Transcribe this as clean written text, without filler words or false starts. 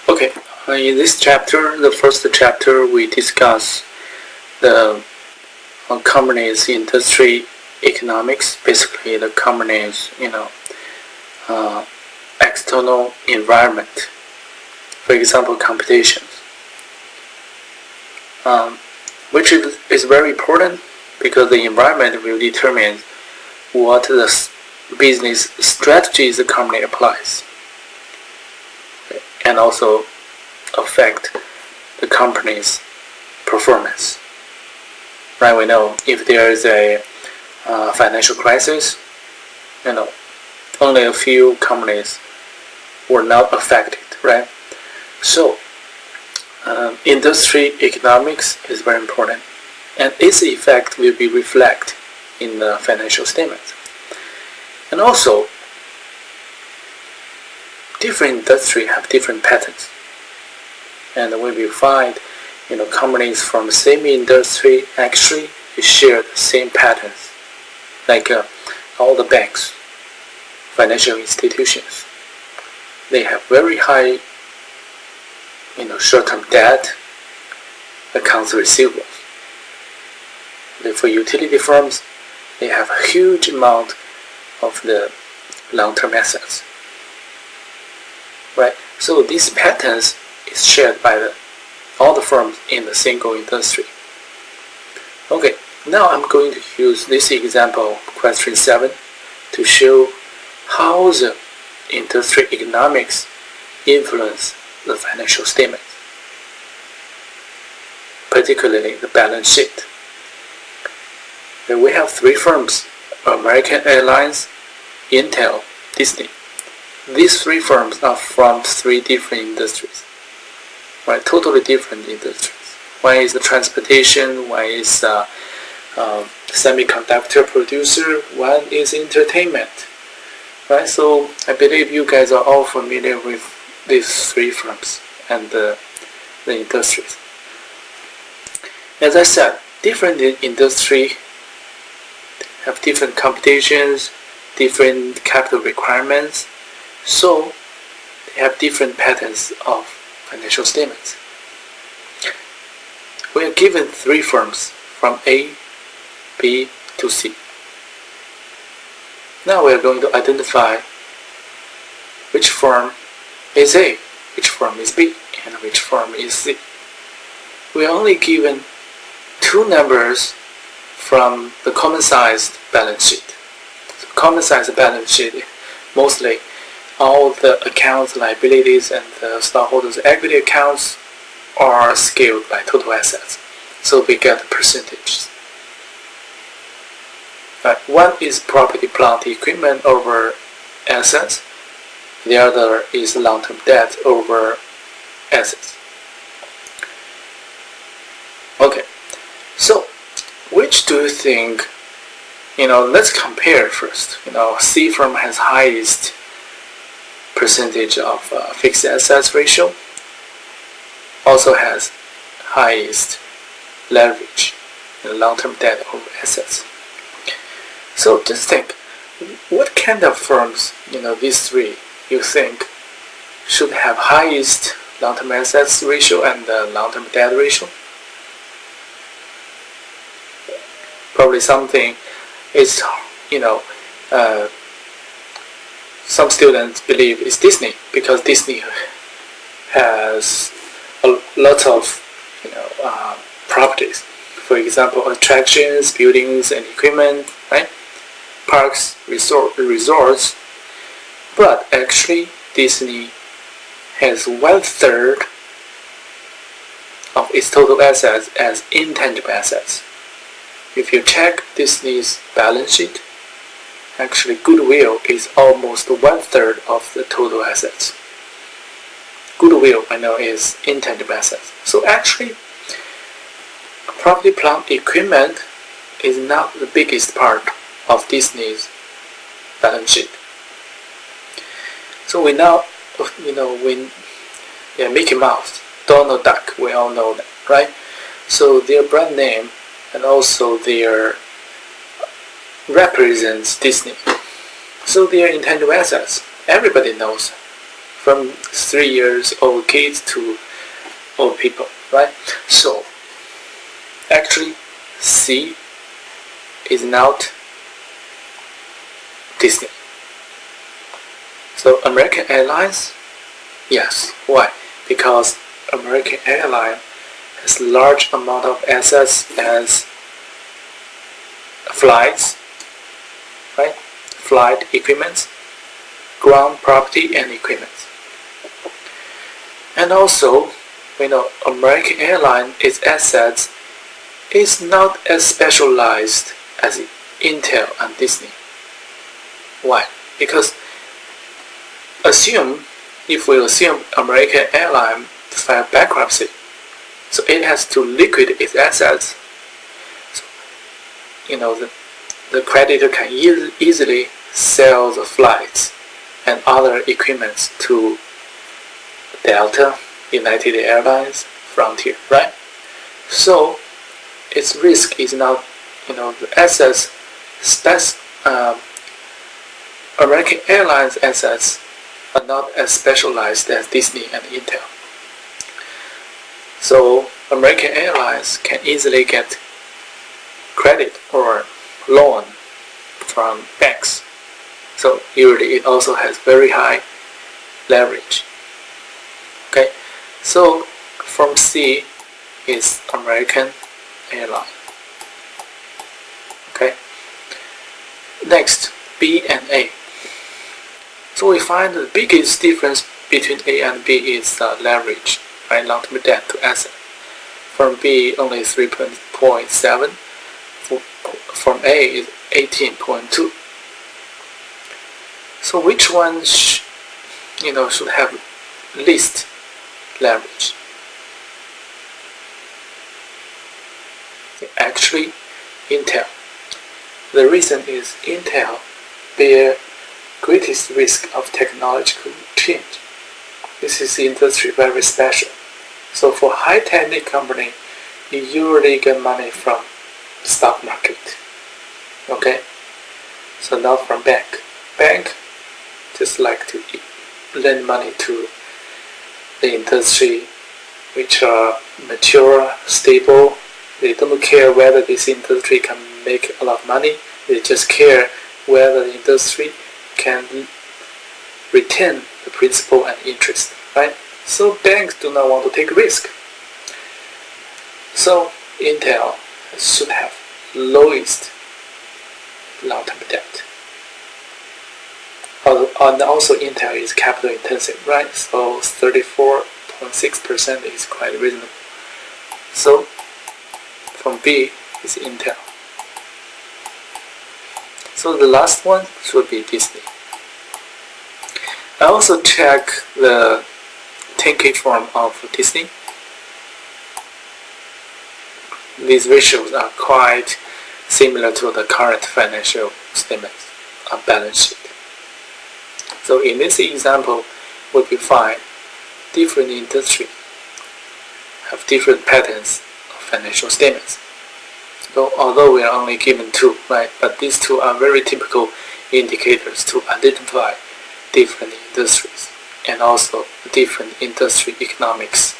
Okay, in this chapter, the first chapter, we discuss the company's industry economics, basically the company's, external environment. For example, competitions, which is very important because the environment will determine what the business strategies the company applies, and also affect the company's performance. Right? We know if there is a financial crisis, only a few companies were not affected, right? So, industry economics is very important, and its effect will be reflected in the financial statements. And also, different industries have different patterns, and we will find, companies from the same industry actually share the same patterns, like all the banks, financial institutions. They have very high, short-term debt, accounts receivable. For utility firms, they have a huge amount of the long-term assets. Right? So these patterns is shared by all the firms in the single industry. Okay, now I'm going to use this example, question 7, to show how the industry economics influence the financial statements, particularly the balance sheet. We have 3 firms: American Airlines, Intel, Disney. These 3 firms are from 3 different industries, right? Totally different industries. One is the transportation, one is semiconductor producer, one is entertainment, right? So I believe you guys are all familiar with these 3 firms and the industries. As I said, different industries have different competitions, different capital requirements, so they have different patterns of financial statements. We are given 3 firms from A, B to C. Now we are going to identify which firm is A, which firm is B, and which firm is C. We are only given 2 numbers from the common-sized balance sheet. So common-sized balance sheet, mostly all the accounts, liabilities, and the stockholders' equity accounts are scaled by total assets. So we get the percentages. One is property, plant, equipment over assets. The other is long-term debt over assets. Okay, so which do you think, let's compare first. C firm has highest percentage of fixed assets ratio, also has highest leverage in long-term debt over assets. So just think, what kind of firms, these 3, you think should have highest long-term assets ratio and long-term debt ratio? Probably something is, some students believe it's Disney, because Disney has a lot of, properties. For example, attractions, buildings, and equipment, right? Parks, resorts. But actually, Disney has 1/3 of its total assets as intangible assets. If you check Disney's balance sheet, actually goodwill is almost 1/3 of the total assets. Goodwill, I know, is intangible assets. So actually, property, plant, equipment is not the biggest part of Disney's balance sheet. So we now, Mickey Mouse, Donald Duck, we all know that, right? So their brand name and also their represents Disney. So their intangible assets, everybody knows from 3 years old kids to old people, right? So actually C is not Disney. So American Airlines, yes. Why? Because American Airlines has large amount of assets as flights, right? Flight equipment, ground property and equipment. And also, we know American Airlines, its assets is not as specialized as Intel and Disney. Why? Because if we assume American Airlines filed bankruptcy, so it has to liquidate its assets. So, the creditor can easily sell the flights and other equipment to Delta, United Airlines, Frontier, right? So its risk is not, the assets, American Airlines assets are not as specialized as Disney and Intel. So American Airlines can easily get credit or loan from banks. So usually it also has very high leverage. Okay, so from C is American Airlines. Okay, next B and A. So we find the biggest difference between A and B is leverage, right? Long-term debt to asset. From B only 3.7. From A is 18.2. So which one should have least leverage? Actually, Intel. The reason is Intel bear greatest risk of technological change. This is industry very special. So for high-tech company, you usually get money from stock market. Okay, so not from bank. Bank just like to lend money to the industry which are mature, stable. They don't care whether this industry can make a lot of money. They just care whether the industry can retain the principal and interest, right? So banks do not want to take risk. So Intel should have lowest long-term debt. And also Intel is capital intensive, right? So 34.6% is quite reasonable. So from B is Intel. So the last one should be Disney. I also check the 10K form of Disney. These ratios are quite similar to the current financial statements or balance sheet. So in this example, we will find different industry have different patterns of financial statements. So although we are only given two, right, but these two are very typical indicators to identify different industries and also different industry economics